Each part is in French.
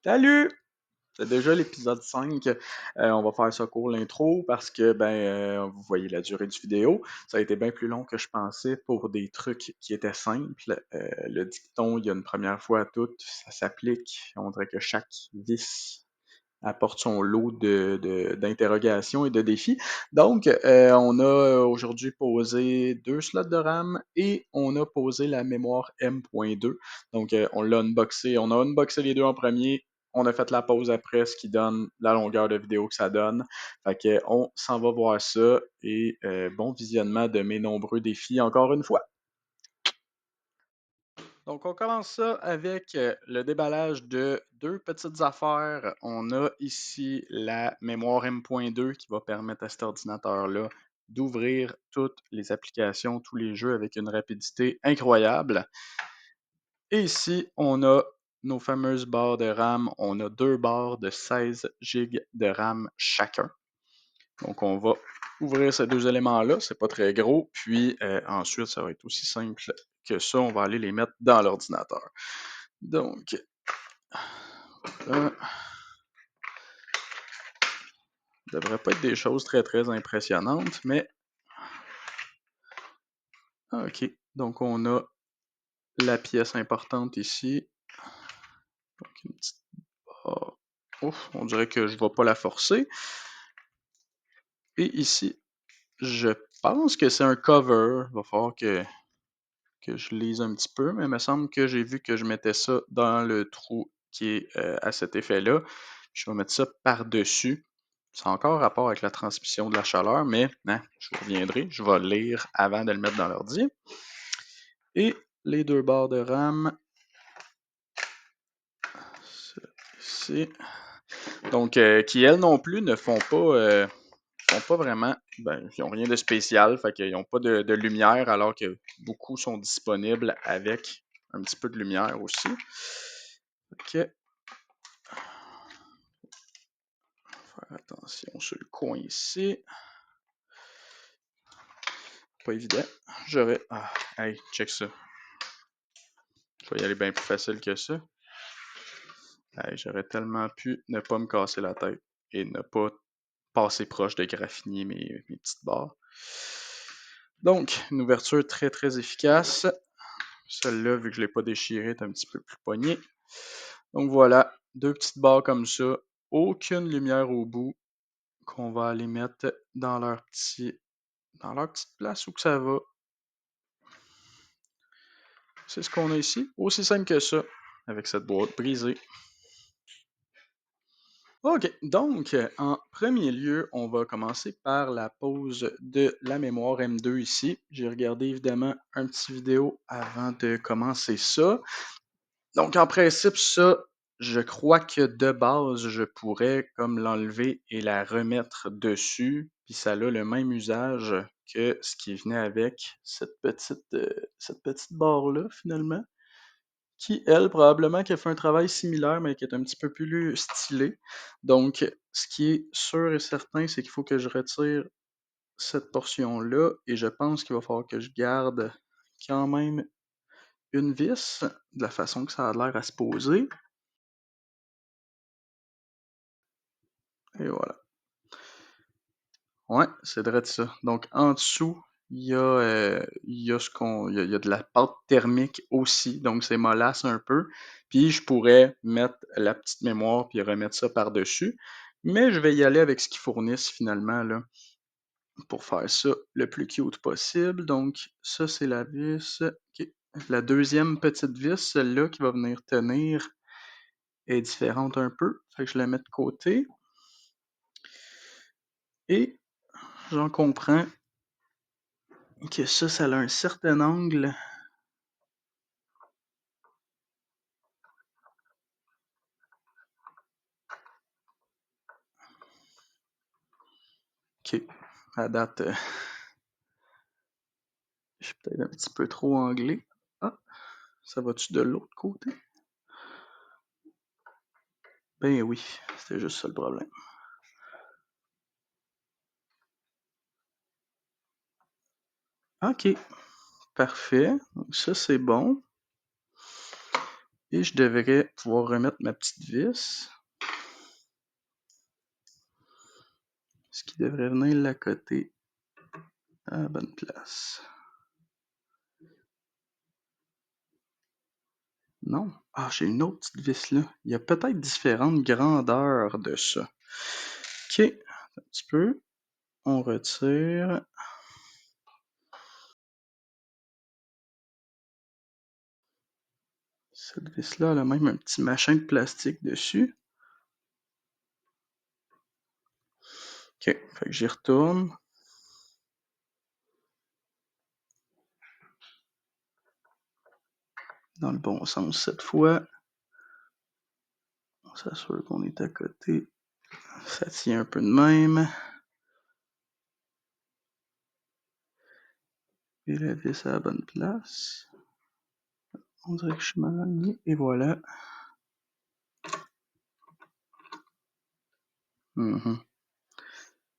Salut! C'est déjà l'épisode 5. On va faire ça court l'intro parce que vous voyez la durée du vidéo. Ça a été bien plus long que je pensais pour des trucs qui étaient simples. Le dicton, il y a une première fois à toutes, ça s'applique. On dirait que chaque vice apporte son lot d'interrogations et de défis. Donc, on a aujourd'hui posé 2 slots de RAM et on a posé la mémoire M.2. Donc, on a unboxé les deux en premier. On a fait la pause après, ce qui donne la longueur de vidéo que ça donne. Fait que on s'en va voir ça et bon visionnement de mes nombreux défis encore une fois. Donc, on commence ça avec le déballage de 2 petites affaires. On a ici la mémoire M.2 qui va permettre à cet ordinateur-là d'ouvrir toutes les applications, tous les jeux avec une rapidité incroyable. Et ici, on a nos fameuses barres de RAM. On a 2 barres de 16 GB de RAM chacun. Donc, on va ouvrir ces 2 éléments-là. C'est pas très gros. Puis ensuite, ça va être aussi simple que ça. On va aller les mettre dans l'ordinateur. Donc, ça ne devrait pas être des choses très très impressionnantes, mais ok. Donc, on a la pièce importante ici. Donc, une petite barre. Ouf, on dirait que je ne vais pas la forcer. Et ici, je pense que c'est un cover. Il va falloir que je lise un petit peu, mais il me semble que j'ai vu que je mettais ça dans le trou qui est à cet effet-là. Je vais mettre ça par-dessus. Ça a encore rapport avec la transmission de la chaleur, mais je reviendrai. Je vais lire avant de le mettre dans l'ordi. Et les 2 barres de RAM. Ici. Donc, qui elles non plus ne font pas vraiment, ils n'ont rien de spécial, fait qu'ils n'ont pas de lumière, alors que beaucoup sont disponibles avec un petit peu de lumière aussi. Ok. Faire attention sur le coin ici. Pas évident. Hey, check ça. Je vais y aller bien plus facile que ça. Hey, j'aurais tellement pu ne pas me casser la tête et ne pas passer proche de graffiner mes petites barres. Donc, une ouverture très très efficace. Celle-là, vu que je ne l'ai pas déchirée, est un petit peu plus poignée. Donc voilà, 2 petites barres comme ça, aucune lumière au bout, qu'on va aller mettre dans leur petite place où que ça va. C'est ce qu'on a ici, aussi simple que ça, avec cette boîte brisée. Ok, donc en premier lieu, on va commencer par la pose de la mémoire M2 ici. J'ai regardé évidemment un petit vidéo avant de commencer ça. Donc en principe, ça, je crois que de base, je pourrais comme l'enlever et la remettre dessus, puis ça a le même usage que ce qui venait avec cette petite barre-là finalement, qui, elle, probablement qui a fait un travail similaire, mais qui est un petit peu plus stylé. Donc, ce qui est sûr et certain, c'est qu'il faut que je retire cette portion-là, et je pense qu'il va falloir que je garde quand même une vis, de la façon que ça a l'air à se poser. Et voilà. Ouais, c'est vrai de ça. Donc, en dessous, il y a il y a de la pâte thermique aussi, donc c'est mollasse un peu. Puis, je pourrais mettre la petite mémoire puis remettre ça par-dessus. Mais je vais y aller avec ce qu'ils fournissent finalement là, pour faire ça le plus cute possible. Donc, ça, c'est la vis. Ok. La deuxième petite vis, celle-là qui va venir tenir, est différente un peu. Fait que je la mets de côté. Et j'en comprends que ça a un certain angle. Ok, à date, je suis peut-être un petit peu trop anglais. Ah, ça va-tu de l'autre côté? Ben oui, c'était juste ça le problème. Ok, parfait. Donc ça, c'est bon. Et je devrais pouvoir remettre ma petite vis. Ce qui devrait venir l'accoter à la bonne place. Non? Ah, j'ai une autre petite vis là. Il y a peut-être différentes grandeurs de ça. Ok, un petit peu. On retire. Cette vis-là, elle a même un petit machin de plastique dessus. Ok, fait que j'y retourne. Dans le bon sens cette fois. On s'assure qu'on est à côté. Ça tient un peu de même. Et la vis à la bonne place. On dirait que je suis mal aligné. Et voilà.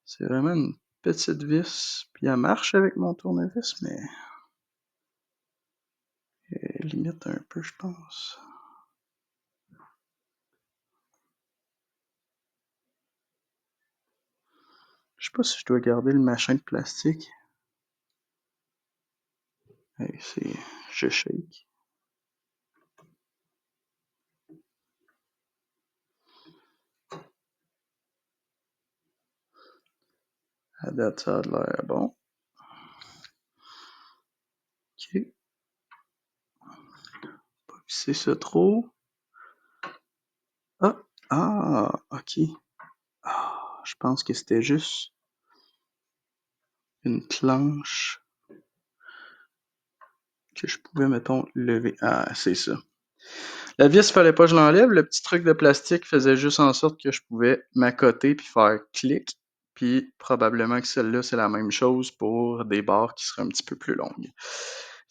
C'est vraiment une petite vis. Puis elle marche avec mon tournevis, mais elle limite un peu, je pense. Je sais pas si je dois garder le machin de plastique. Hey, je shake. À date, ça a l'air bon. Ok. Pas visser ça trop. Ah! Ah! Ok. Ah, je pense que c'était juste une planche que je pouvais, mettons, lever. Ah, c'est ça. La vis, fallait pas que je l'enlève. Le petit truc de plastique faisait juste en sorte que je pouvais m'accoter puis faire clic. Puis probablement que celle-là, c'est la même chose pour des barres qui seraient un petit peu plus longues.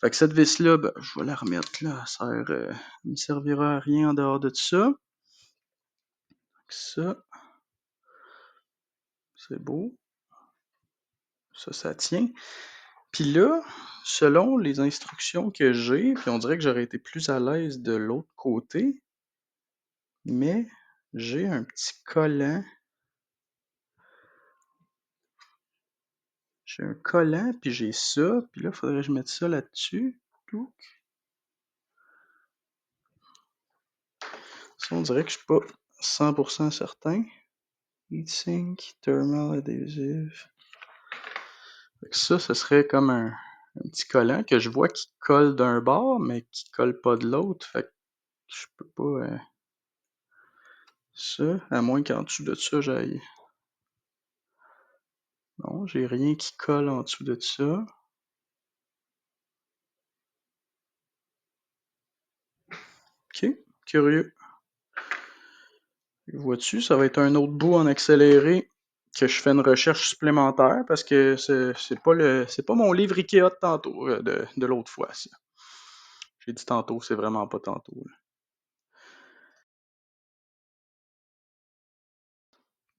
Fait que cette vis-là, ben, je vais la remettre là. Elle me servira à rien en dehors de ça. Ça, c'est beau. Ça tient. Puis là, selon les instructions que j'ai, puis on dirait que j'aurais été plus à l'aise de l'autre côté, mais j'ai un petit collant. J'ai un collant, puis j'ai ça, puis là, il faudrait que je mette ça là-dessus. Ça, on dirait que je suis pas 100% certain. Heatsink, thermal adhesive. Fait que ça, ce serait comme un petit collant que je vois qui colle d'un bord, mais qui colle pas de l'autre. Fait que je peux pas... ça, à moins qu'en dessous de ça, j'aille... Non, j'ai rien qui colle en dessous de ça. Ok, curieux. Vois-tu, ça va être un autre bout en accéléré que je fais une recherche supplémentaire parce que c'est pas mon livre Ikea de tantôt, de l'autre fois, ça. J'ai dit tantôt, c'est vraiment pas tantôt, là.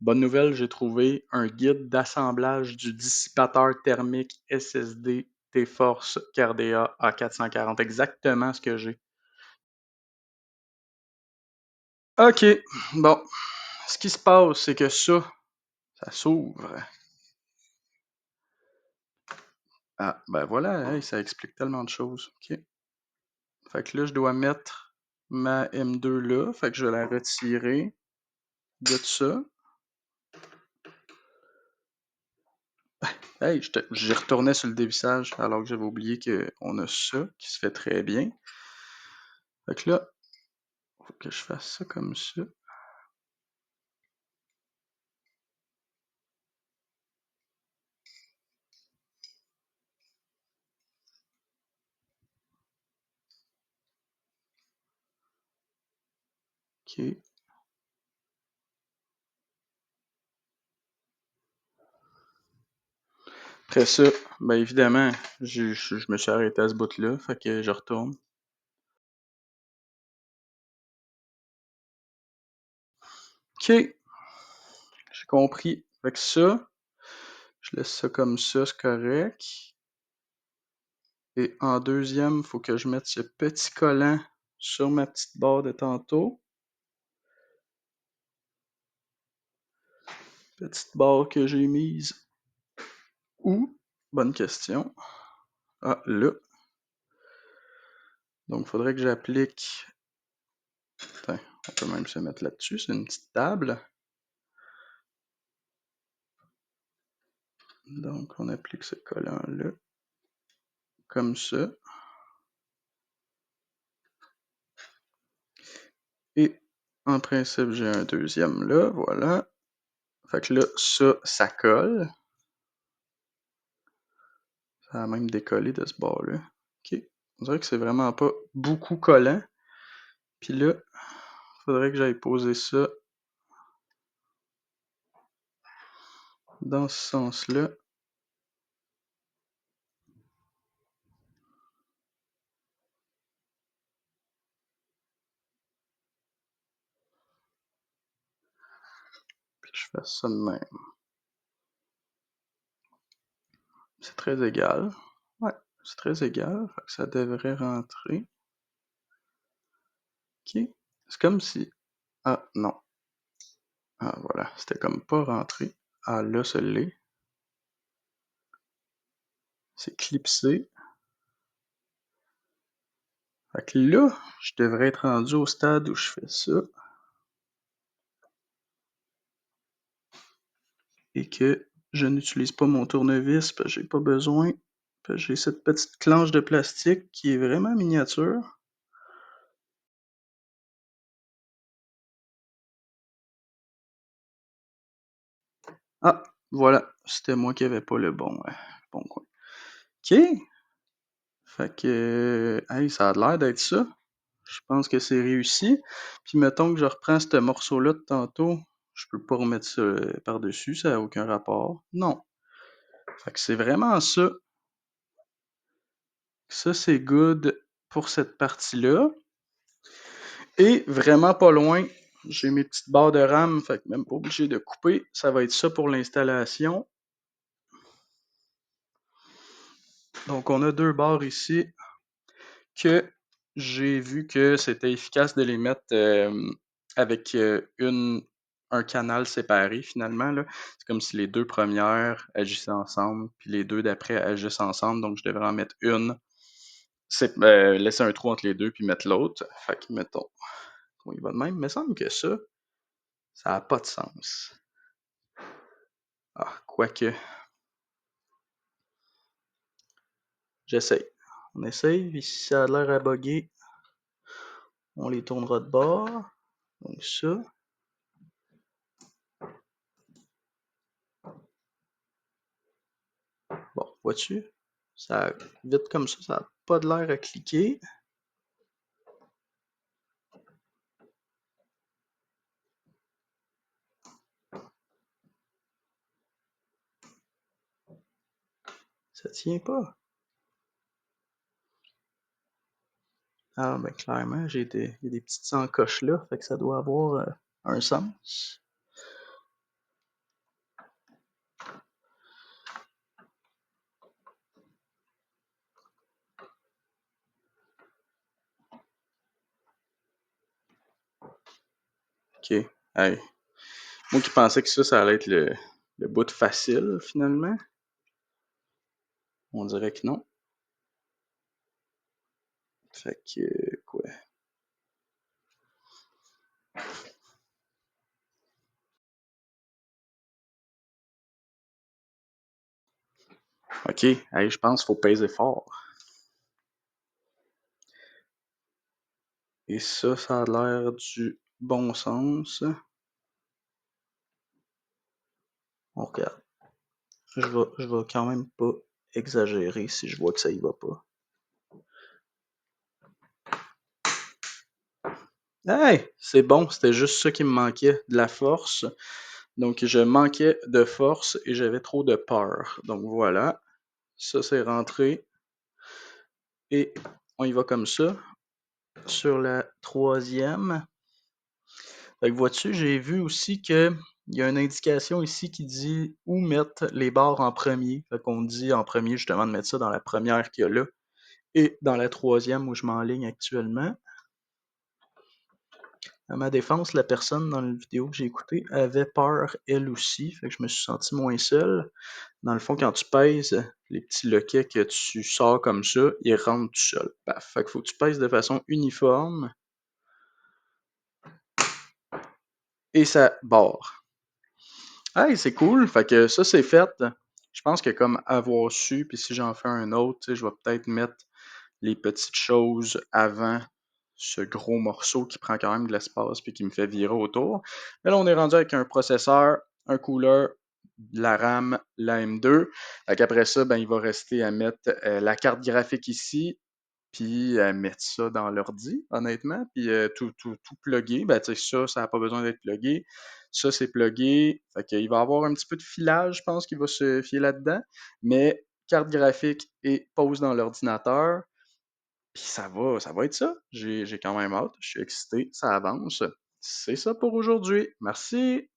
Bonne nouvelle, j'ai trouvé un guide d'assemblage du dissipateur thermique SSD T-Force Cardea A440. Exactement ce que j'ai. Ok, bon. Ce qui se passe, c'est que ça s'ouvre. Ah, ben voilà, hey, ça explique tellement de choses. Ok. Fait que là, je dois mettre ma M2 là. Fait que je vais la retirer de ça. Hey, j'y retournais sur le dévissage alors que j'avais oublié qu'on a ça qui se fait très bien. Fait que là, faut que je fasse ça comme ça. Ok. Après ça, ben évidemment, je me suis arrêté à ce bout-là. Fait que je retourne. Ok, j'ai compris. Fait que ça, je laisse ça comme ça, c'est correct. Et en deuxième, il faut que je mette ce petit collant sur ma petite barre de tantôt. Petite barre que j'ai mise où? Bonne question. Ah, là. Donc, il faudrait que j'applique... Attends, on peut même se mettre là-dessus. C'est une petite table. Donc, on applique ce collant-là. Comme ça. Et en principe, j'ai un deuxième là. Voilà. Fait que là, ça colle. Ça a même décollé de ce bord-là. OK. On dirait que c'est vraiment pas beaucoup collant. Puis là, il faudrait que j'aille poser ça dans ce sens-là. Puis je fais ça de même. C'est très égal. Ouais, c'est très égal. Fait que ça devrait rentrer. OK. C'est comme si... Ah, non. Ah, voilà. C'était comme pas rentré. Ah, là, ça l'est. C'est clipsé. Fait que là, je devrais être rendu au stade où je fais ça. Et que je n'utilise pas mon tournevis parce que j'ai pas besoin. Parce que j'ai cette petite planche de plastique qui est vraiment miniature. Ah, voilà. C'était moi qui avais pas le bon coin. OK. Fait que, hey, ça a l'air d'être ça. Je pense que c'est réussi. Puis mettons que je reprends ce morceau-là de tantôt. Je peux pas remettre ça par-dessus, ça n'a aucun rapport. Non. Fait que c'est vraiment ça. Ça, c'est good pour cette partie-là. Et vraiment pas loin, j'ai mes petites barres de RAM, fait que même pas obligé de couper. Ça va être ça pour l'installation. Donc on a deux barres ici que j'ai vu que c'était efficace de les mettre avec un canal séparé finalement. Là. C'est comme si les deux premières agissaient ensemble, puis les deux d'après agissent ensemble. Donc je devrais en mettre une, laisser un trou entre les deux, puis mettre l'autre. Fait que mettons, on y va de même. Il me semble que ça n'a pas de sens. Ah, quoique, j'essaye. On essaye, puis si ça a l'air à bugger, on les tournera de bord. Donc ça. Bon, vois-tu? Ça, vite comme ça n'a pas de l'air à cliquer. Ça tient pas. Ah, ben clairement, il y a des petites encoches là, fait que ça doit avoir un sens. Ok. Hey. Moi qui pensais que ça allait être le bout facile, finalement. On dirait que non. Fait que, quoi. Ok, hey, je pense qu'il faut peser fort. Et ça a l'air du bon sens. On regarde. Je vais quand même pas exagérer si je vois que ça y va pas. Hey! C'est bon, c'était juste ça qui me manquait, de la force. Donc je manquais de force et j'avais trop de peur. Donc voilà, ça c'est rentré. Et on y va comme ça. Sur la troisième. Fait que vois-tu, j'ai vu aussi que il y a une indication ici qui dit où mettre les barres en premier. Fait qu'on dit en premier justement de mettre ça dans la première qu'il y a là et dans la troisième où je m'enligne actuellement. À ma défense, la personne dans la vidéo que j'ai écoutée avait peur elle aussi, fait que je me suis senti moins seul. Dans le fond, quand tu pèses, les petits loquets que tu sors comme ça, ils rentrent tout seuls. Paf! Fait qu'il faut que tu pèses de façon uniforme et ça barre. Hey, c'est cool! Fait que ça, c'est fait. Je pense que comme avoir su, puis si j'en fais un autre, tu sais, je vais peut-être mettre les petites choses avant ce gros morceau qui prend quand même de l'espace puis qui me fait virer autour. Mais là, on est rendu avec un processeur, un cooler, de la RAM, la M2. Fait qu'après ça, ben, il va rester à mettre la carte graphique ici, puis mettre ça dans l'ordi, honnêtement, puis tout plugger. Ben, tu sais, ça n'a pas besoin d'être plugué. Ça, c'est plugué. Fait qu'il va y avoir un petit peu de filage, je pense, qui va se fier là-dedans. Mais carte graphique et pose dans l'ordinateur. Puis ça va être ça. J'ai quand même hâte. Je suis excité. Ça avance. C'est ça pour aujourd'hui. Merci.